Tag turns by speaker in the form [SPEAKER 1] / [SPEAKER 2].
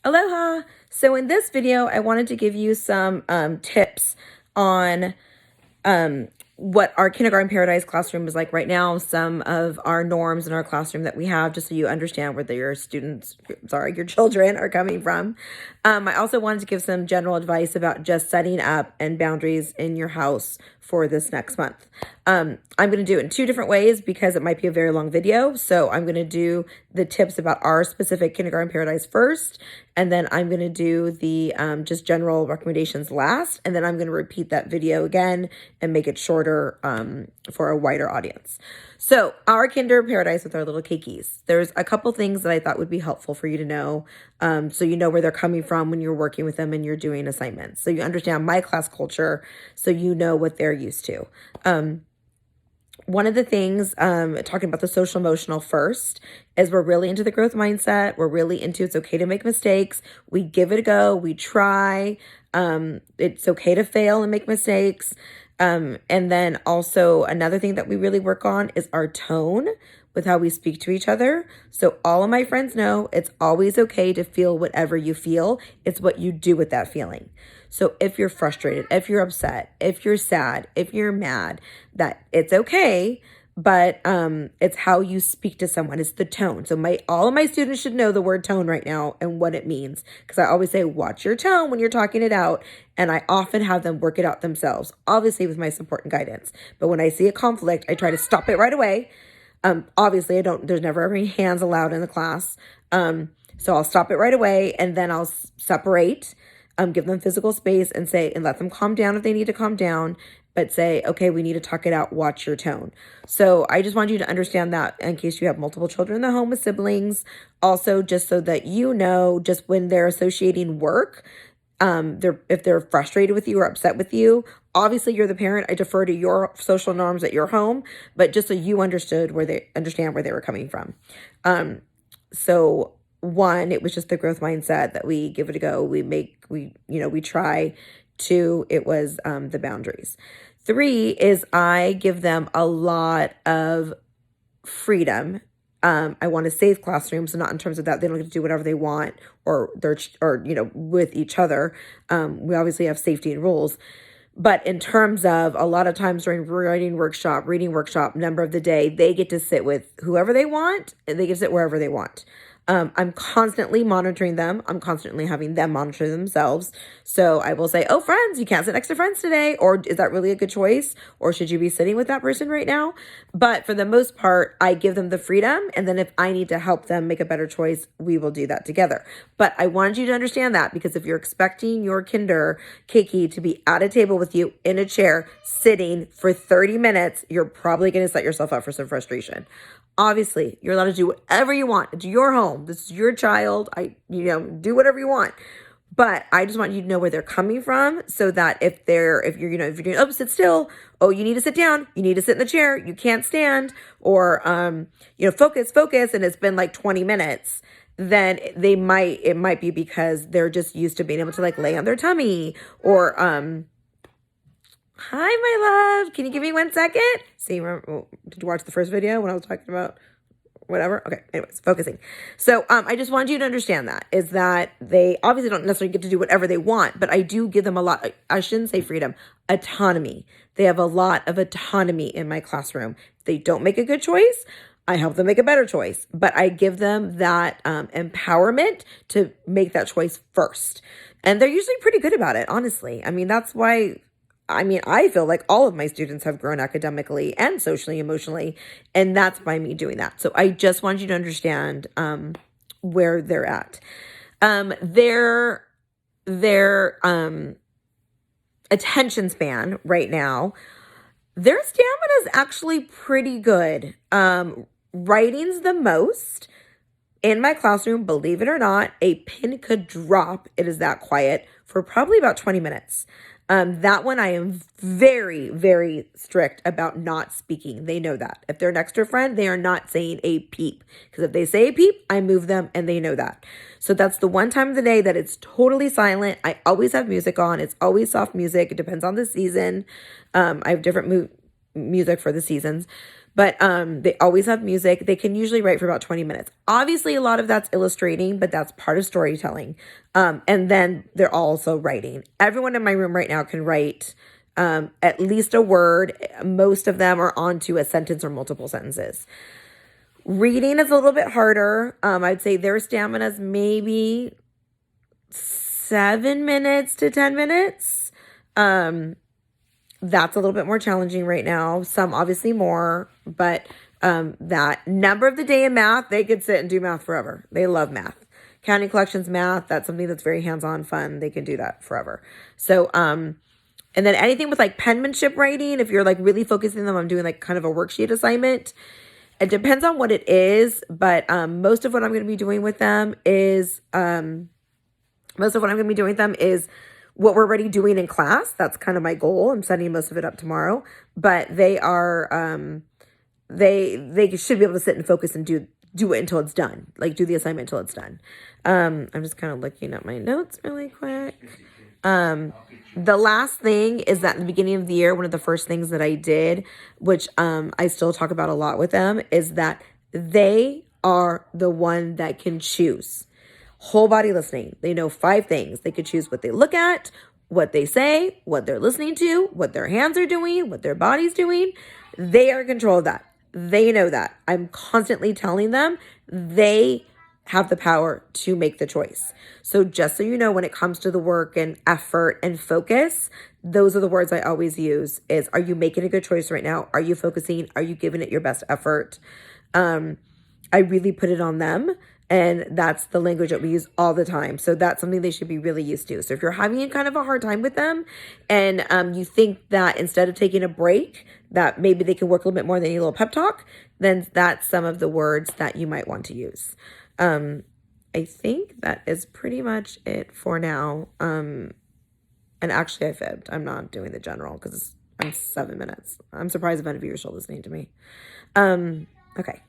[SPEAKER 1] Aloha! So in this video, I wanted to give you some tips on what our kindergarten paradise classroom is like right now, some of our norms in our classroom that we have, just so you understand where your your children are coming from. I also wanted to give some general advice about just setting up and boundaries in your house for this next month. I'm going to do it in two different ways because it might be a very long video. So I'm going to do the tips about our specific kindergarten paradise first, and then I'm going to do the just general recommendations last, and then I'm going to repeat that video again and make it shorter for a wider audience. So our Kinder Paradise with our little Keikis, there's a couple things that I thought would be helpful for you to know, so you know where they're coming from when you're working with them and you're doing assignments. So you understand my class culture, so you know what they're used to. One of the things, talking about the social emotional first, is we're really into the growth mindset. We're really into it's okay to make mistakes. We give it a go. We try. It's okay to fail and make mistakes. And then also another thing that we really work on is our tone with how we speak to each other. So all of my friends know it's always okay to feel whatever you feel. It's what you do with that feeling. So if you're frustrated, if you're upset, if you're sad, if you're mad, that it's okay, but it's how you speak to someone. It's the tone. So all of my students should know the word tone right now and what it means, because I always say, watch your tone when you're talking it out, and I often have them work it out themselves, obviously with my support and guidance. But when I see a conflict, I try to stop it right away. Obviously, there's never any hands allowed in the class. So I'll stop it right away, and then I'll separate, give them physical space and let them calm down if they need to calm down, but say, okay, we need to talk it out. Watch your tone. So I just want you to understand that in case you have multiple children in the home with siblings. Also, just so that you know, just when they're associating work, if they're frustrated with you or upset with you, obviously you're the parent. I defer to your social norms at your home, but just so you understand where they were coming from. So one, it was just the growth mindset that we give it a go. We try. Two, it was the boundaries. Three is I give them a lot of freedom. I want to save classrooms, so not in terms of that they don't get to do whatever they want or with each other. We obviously have safety and rules, but in terms of a lot of times during reading workshop, number of the day, they get to sit with whoever they want and they get to sit wherever they want. I'm constantly monitoring them. I'm constantly having them monitor themselves. So I will say, oh, friends, you can't sit next to friends today. Or is that really a good choice? Or should you be sitting with that person right now? But for the most part, I give them the freedom. And then if I need to help them make a better choice, we will do that together. But I wanted you to understand that, because if you're expecting your Kinder Keiki to be at a table with you in a chair, sitting for 30 minutes, you're probably going to set yourself up for some frustration. Obviously, you're allowed to do whatever you want. It's your home. This is your child. Do whatever you want. But I just want you to know where they're coming from, so that if you're doing, oh, sit still. Oh, you need to sit down. You need to sit in the chair. You can't stand. Or, focus. And it's been like 20 minutes. Then it might be because they're just used to being able to lay on their tummy, or, hi, my love. Can you give me 1 second? See, did you watch the first video when I was talking about whatever? Okay, anyways, focusing. So I just wanted you to understand that, is that they obviously don't necessarily get to do whatever they want, but I do give them a lot, I shouldn't say freedom, autonomy. They have a lot of autonomy in my classroom. If they don't make a good choice, I help them make a better choice, but I give them that empowerment to make that choice first. And they're usually pretty good about it, honestly. That's why I feel like all of my students have grown academically and socially, emotionally, and that's by me doing that. So I just want you to understand where they're at. Their attention span right now, their stamina is actually pretty good. Writing's the most. In my classroom, believe it or not, a pin could drop, it is that quiet, for probably about 20 minutes. That one I am very, very strict about not speaking. They know that. If they're next to a friend, they are not saying a peep. Because if they say a peep, I move them, and they know that. So that's the one time of the day that it's totally silent. I always have music on. It's always soft music. It depends on the season. I have different music for the seasons. but they always have music. They can usually write for about 20 minutes. Obviously, a lot of that's illustrating, but that's part of storytelling. And then they're also writing. Everyone in my room right now can write at least a word. Most of them are onto a sentence or multiple sentences. Reading is a little bit harder. I'd say their stamina is maybe 7 minutes to 10 minutes. That's a little bit more challenging right now. Some obviously more, but that number of the day in math, they could sit and do math forever. They love math. Counting collections math, that's something that's very hands-on fun. They can do that forever. So, and then anything with like penmanship writing, if you're like really focusing them on doing like kind of a worksheet assignment, it depends on what it is, but most of what I'm going to be doing with them is what we're already doing in class. That's kind of my goal. I'm setting most of it up tomorrow, but they are they should be able to sit and focus and do it until it's done. Like do the assignment until it's done. I'm just kind of looking at my notes really quick. The last thing is that in the beginning of the year, one of the first things that I did, which I still talk about a lot with them, is that they are the one that can choose. Whole body listening. They know 5 things. They could choose what they look at, what they say, what they're listening to, what their hands are doing, what their body's doing. They are in control of that. They know that. I'm constantly telling them they have the power to make the choice. So just so you know, when it comes to the work and effort and focus, those are the words I always use is, are you making a good choice right now? Are you focusing? Are you giving it your best effort? I really put it on them. And that's the language that we use all the time. So that's something they should be really used to. So if you're having kind of a hard time with them and you think that instead of taking a break, that maybe they can work a little bit more than a little pep talk, then that's some of the words that you might want to use. I think that is pretty much it for now. And actually I fibbed. I'm not doing the general because I'm 7 minutes. I'm surprised if any of you are still listening to me. Okay.